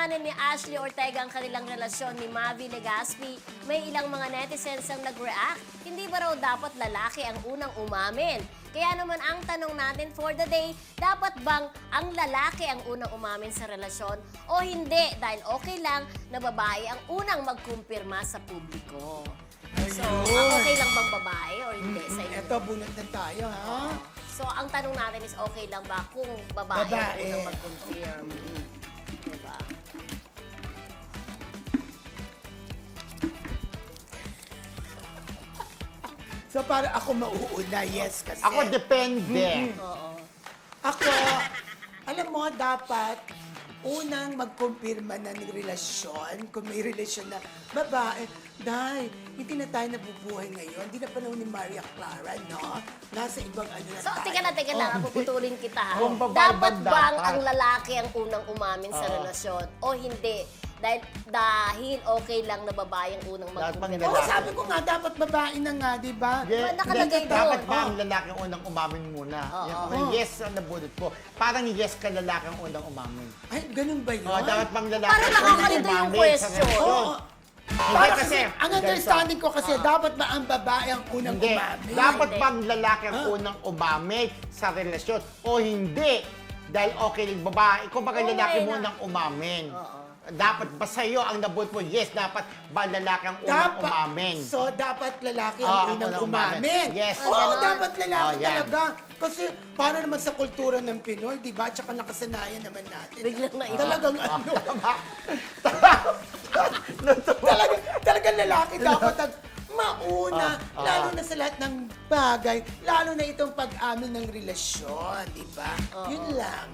kilalanin ni Ashley Ortega ang kanilang relasyon ni Mavi Legaspi, may ilang mga netizens ang nag-react. Hindi ba raw dapat lalaki ang unang umamin? Kaya naman ang tanong natin for the day, dapat bang ang lalaki ang unang umamin sa relasyon o hindi? Dahil okay lang na babae ang unang magkumpirma sa publiko. So, okay lang bang babae or hindi sa inyo? Eto, bunot na tayo, ha? So, ang tanong natin is okay lang ba kung babae ang unang mag-confirm? Diba? So, para ako mauuna, yes, kasi. Ako depende. Oo. Ako, alam mo, dapat unang magkumpirma na ng relasyon, kung may relasyon na babae, dahil hindi na tayo nabubuhay ngayon, hindi na panahon ni Maria Clara, no? Nasa ibang ano na So, tayo. teka lang, puputulin kita ha. Kung babae Dapat ba bang dapat? ang lalaki ang unang umamin sa relasyon o hindi? Dahil okay lang na babae ang unang Dapat bang mag-confirm. Oo, lalaki? sabi ko nga, dapat babae na nga, di ba? nakalagay doon? Dapat ba ang lalaki ang unang umamin muna? Oo. Yes ang nabulot ko. Parang yes ka lalaki ang unang umamin. Ay, ganun ba yun? Dapat bang lalaki Parang ang unang nakakalito yung umamin sa question. relasyon? Oo. Hindi Para kasi, kasi, ang understanding ko kasi, dapat ba ang babae ang unang Hindi. umamin? Dapat Hindi. bang lalaki ang unang umamin sa relasyon o hindi? Dahil okay lang babae. Kung baka Okay lalaki na. munang umamin. Oo. Dapat ba sa'yo ang nabulot mo? Yes, dapat ba lalaki ang unang umamin? So, dapat lalaki Oo, ang ang unang unang umamin. umamin. Yes. Oo, Ganon. dapat lalaki Oh, yan. talaga. Kasi, para naman sa kultura ng Pinoy, di ba? Tsaka nakasanayan naman natin. Biglang naiba. Talagang ano. Tama. Talagang lalaki dapat ang mauna, lalo na sa lahat ng bagay, lalo na itong pag-amin ng relasyon, di ba? Yun lang.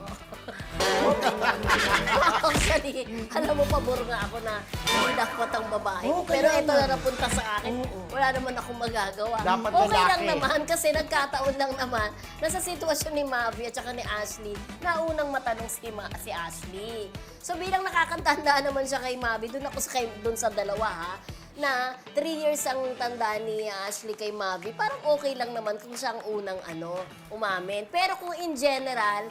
Actually, alam mo, pabor nga ako na hindi dapat ang babae. Oo, Pero kaya ito nga. na napunta sa akin, wala naman akong magagawa. Dapat Okay lang lalaki. naman kasi nagkataon lang naman na sa sitwasyon ni Mavi at saka ni Ashley, na unang matanong si Ashley. So bilang nakakantanda naman siya kay Mavi, dun sa dalawa ha, na 3 years ang tanda ni Ashley kay Mavi, parang okay lang naman kung siya ang unang umamin. Pero kung in general,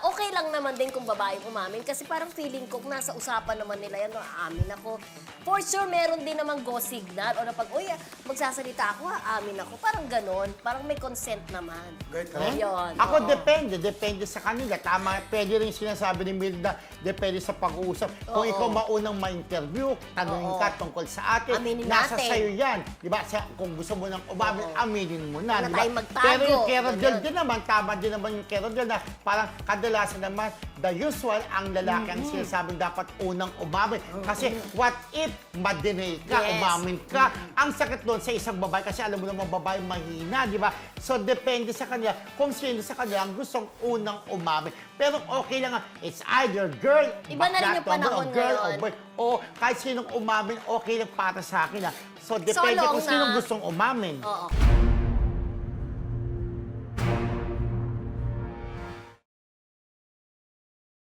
okay lang naman din kung babae umamin kasi parang feeling ko kung nasa usapan naman nila yan, amin ako. For sure, meron din namang go signal o na pag, uy, magsasalita ako, amin ako. Parang ganon. Parang may consent naman. Ganon? Yun. Ako oo. depende sa kanila. Tama, pwede rin sinasabi ni Milda, depende sa pag-uusap. Kung Oo. ikaw maunang ma-interview, tanungin Oo. ka tungkol sa atin, Aminin nasa natin. sa'yo yan. Di ba? Kung gusto mo nang umamin, Oo. aminin mo na. Wala Di ba? tayong magtago. Pero yung Carol Ganyan. din naman, tama din naman yung Carol na parang kadalasan naman, the usual, ang lalaki ang sinasabing dapat unang umamin. Kasi what if ma-deny ka, Yes. umamin ka, ang sakit doon sa isang babae kasi alam mo naman babae mahina, di ba? So depende sa kanila kung sino sa kanila ang gustong unang umamin. Pero okay lang nga, it's either girl, Iba na rin bakla, yung panahon tomboy, o girl, ngayon. o boy, o kahit sinong umamin, okay lang para sa akin. So depende long kung sinong na. gustong umamin. Oo.